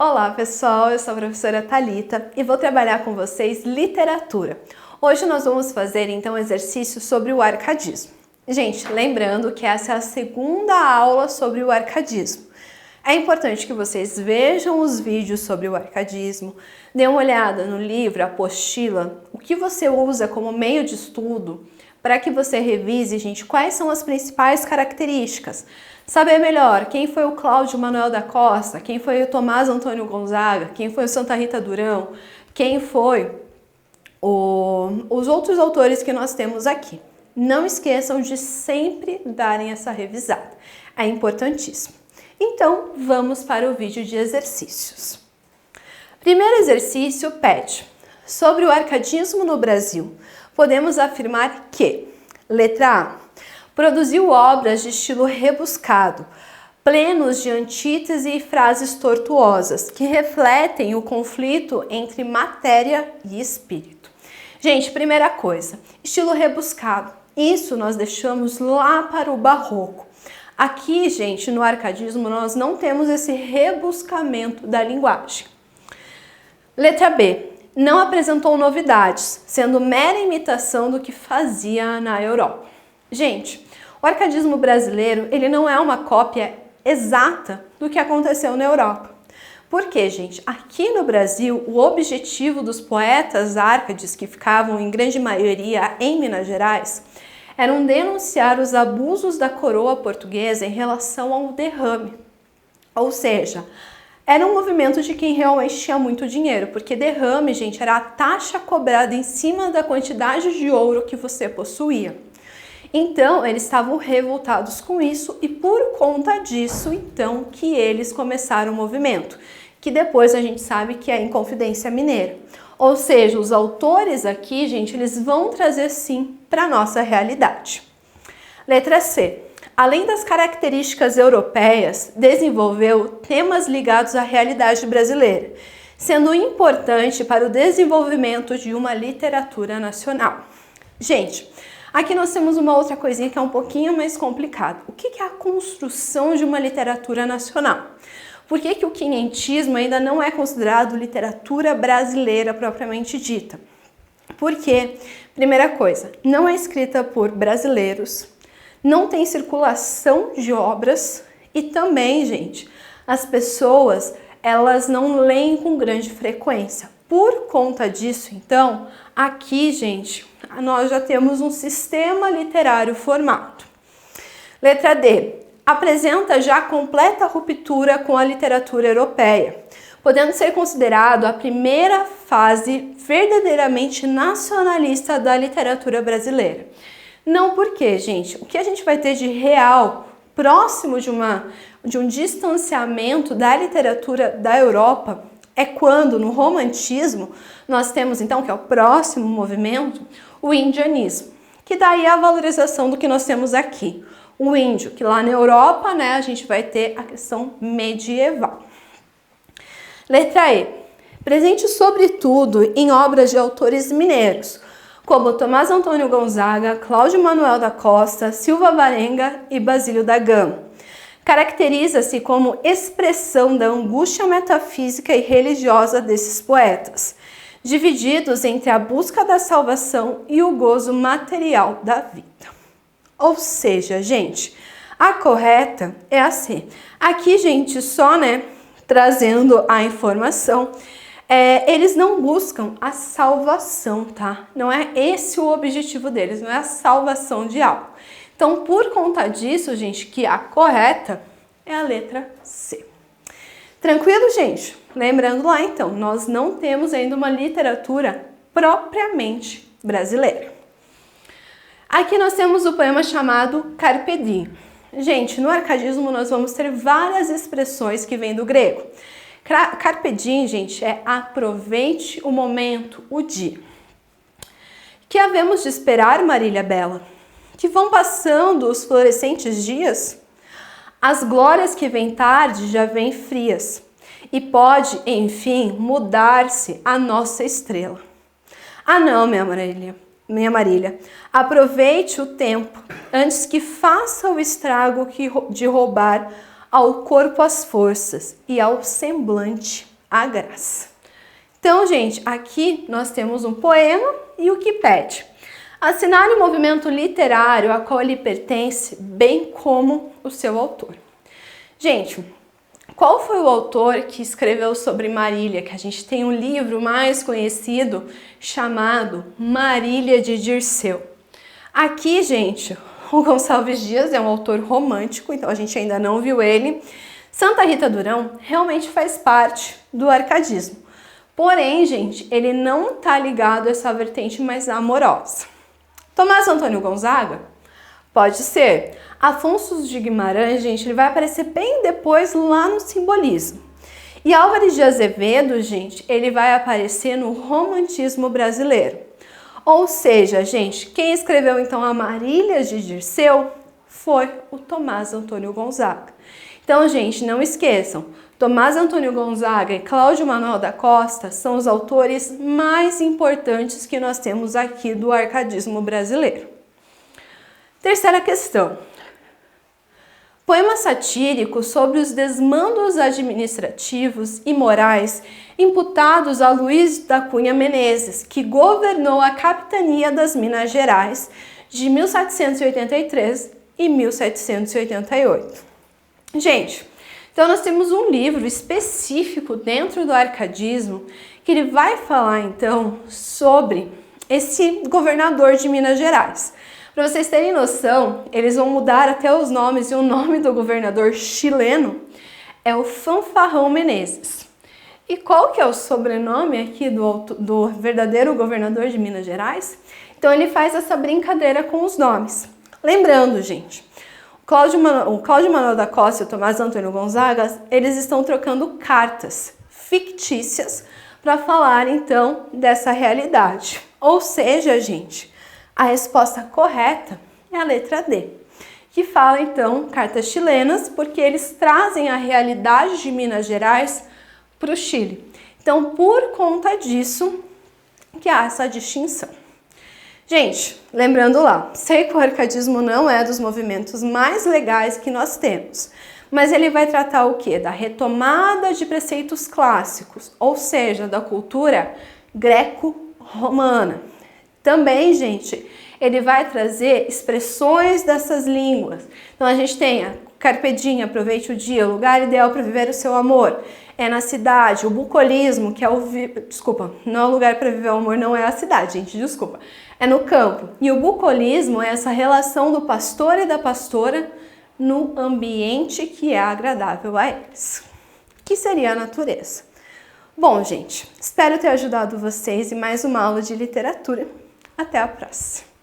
Olá pessoal, eu sou a professora Thalita e vou trabalhar com vocês literatura. Hoje nós vamos fazer então um exercício sobre o arcadismo. Gente, lembrando que essa é a segunda aula sobre o arcadismo. É importante que vocês vejam os vídeos sobre o arcadismo, dêem uma olhada no livro, a apostila, o que você usa como meio de estudo, para que você revise, gente, quais são as principais características. Saber melhor quem foi o Cláudio Manuel da Costa, quem foi o Tomás Antônio Gonzaga, quem foi o Santa Rita Durão, quem foi os outros autores que nós temos aqui. Não esqueçam de sempre darem essa revisada, é importantíssimo. Então, vamos para o vídeo de exercícios. Primeiro exercício pede: sobre o arcadismo no Brasil, podemos afirmar que, letra A, produziu obras de estilo rebuscado, plenos de antítese e frases tortuosas, que refletem o conflito entre matéria e espírito. Gente, primeira coisa, estilo rebuscado. Isso nós deixamos lá para o barroco. Aqui, gente, no arcadismo, nós não temos esse rebuscamento da linguagem. Letra B. Não apresentou novidades, sendo mera imitação do que fazia na Europa. Gente, o arcadismo brasileiro, ele não é uma cópia exata do que aconteceu na Europa. Por quê, gente? Aqui no Brasil, o objetivo dos poetas árcades, que ficavam em grande maioria em Minas Gerais, eram denunciar os abusos da coroa portuguesa em relação ao derrame. Ou seja, era um movimento de quem realmente tinha muito dinheiro, porque derrame, gente, era a taxa cobrada em cima da quantidade de ouro que você possuía. Então, eles estavam revoltados com isso e por conta disso, então, que eles começaram o movimento, que depois a gente sabe que é a Inconfidência Mineira. Ou seja, os autores aqui, gente, eles vão trazer sim para a nossa realidade. Letra C. Além das características europeias, desenvolveu temas ligados à realidade brasileira, sendo importante para o desenvolvimento de uma literatura nacional. Gente, aqui nós temos uma outra coisinha que é um pouquinho mais complicada. O que é a construção de uma literatura nacional? Por que o quinhentismo ainda não é considerado literatura brasileira propriamente dita? Porque, primeira coisa, não é escrita por brasileiros, não tem circulação de obras e também, gente, as pessoas, elas não leem com grande frequência. Por conta disso, então, aqui, gente, nós já temos um sistema literário formado. Letra D. Apresenta já completa ruptura com a literatura europeia, podendo ser considerado a primeira fase verdadeiramente nacionalista da literatura brasileira. Não porque, gente, o que a gente vai ter de real, próximo de um distanciamento da literatura da Europa, é quando, no romantismo, nós temos, então, que é o próximo movimento, o indianismo, que daí é a valorização do que nós temos aqui. O índio, que lá na Europa, né, a gente vai ter a questão medieval. Letra E. Presente sobretudo em obras de autores mineiros, como Tomás Antônio Gonzaga, Cláudio Manuel da Costa, Silva Varenga e Basílio da Gama. Caracteriza-se como expressão da angústia metafísica e religiosa desses poetas, divididos entre a busca da salvação e o gozo material da vida. Ou seja, gente, a correta é a C. Aqui, gente, só, né, trazendo a informação, eles não buscam a salvação, tá? Não é esse o objetivo deles, não é a salvação de algo. Então, por conta disso, gente, que a correta é a letra C. Tranquilo, gente? Lembrando lá, então, nós não temos ainda uma literatura propriamente brasileira. Aqui nós temos o poema chamado Carpe Diem. Gente, no arcadismo nós vamos ter várias expressões que vêm do grego. Carpe Diem, gente, é aproveite o momento, o dia. Que havemos de esperar, Marília Bela? Que vão passando os florescentes dias? As glórias que vêm tarde já vêm frias, e pode, enfim, mudar-se a nossa estrela. Ah não, minha Marília, aproveite o tempo antes que faça o estrago de roubar ao corpo as forças e ao semblante a graça. Então, gente, aqui nós temos um poema e o que pede. Assinale o movimento literário a qual ele pertence, bem como o seu autor. Gente, qual foi o autor que escreveu sobre Marília? Que a gente tem um livro mais conhecido chamado Marília de Dirceu. Aqui, gente, o Gonçalves Dias é um autor romântico, então a gente ainda não viu ele. Santa Rita Durão realmente faz parte do arcadismo. Porém, gente, ele não está ligado a essa vertente mais amorosa. Tomás Antônio Gonzaga? Pode ser. Afonso de Guimarães, gente, ele vai aparecer bem depois lá no simbolismo. E Álvares de Azevedo, gente, ele vai aparecer no romantismo brasileiro. Ou seja, gente, quem escreveu então a Marília de Dirceu foi o Tomás Antônio Gonzaga. Então, gente, não esqueçam, Tomás Antônio Gonzaga e Cláudio Manuel da Costa são os autores mais importantes que nós temos aqui do arcadismo brasileiro. Terceira questão. Poema satírico sobre os desmandos administrativos e morais imputados a Luiz da Cunha Menezes, que governou a capitania das Minas Gerais de 1783 e 1788. Gente, então nós temos um livro específico dentro do arcadismo que ele vai falar então sobre esse governador de Minas Gerais. Para vocês terem noção, eles vão mudar até os nomes, e o nome do governador chileno é o Fanfarrão Menezes. E qual que é o sobrenome aqui do verdadeiro governador de Minas Gerais? Então ele faz essa brincadeira com os nomes. Lembrando, gente, o Cláudio Manuel da Costa e o Tomás Antônio Gonzaga, eles estão trocando cartas fictícias para falar então dessa realidade. Ou seja, gente, a resposta correta é a letra D, que fala então cartas chilenas, porque eles trazem a realidade de Minas Gerais para o Chile. Então, por conta disso, que há essa distinção. Gente, lembrando lá, sei que o arcadismo não é dos movimentos mais legais que nós temos, mas ele vai tratar o quê? Da retomada de preceitos clássicos, ou seja, da cultura greco-romana. Também, gente, ele vai trazer expressões dessas línguas. Então, a gente tem a Carpe Diem, aproveite o dia, o lugar ideal para viver o seu amor. É na cidade, o bucolismo, que é o... Desculpa, não é o lugar para viver o amor, não é a cidade, gente, desculpa. É no campo. E o bucolismo é essa relação do pastor e da pastora no ambiente que é agradável a eles, que seria a natureza. Bom, gente, espero ter ajudado vocês em mais uma aula de literatura. Até a próxima!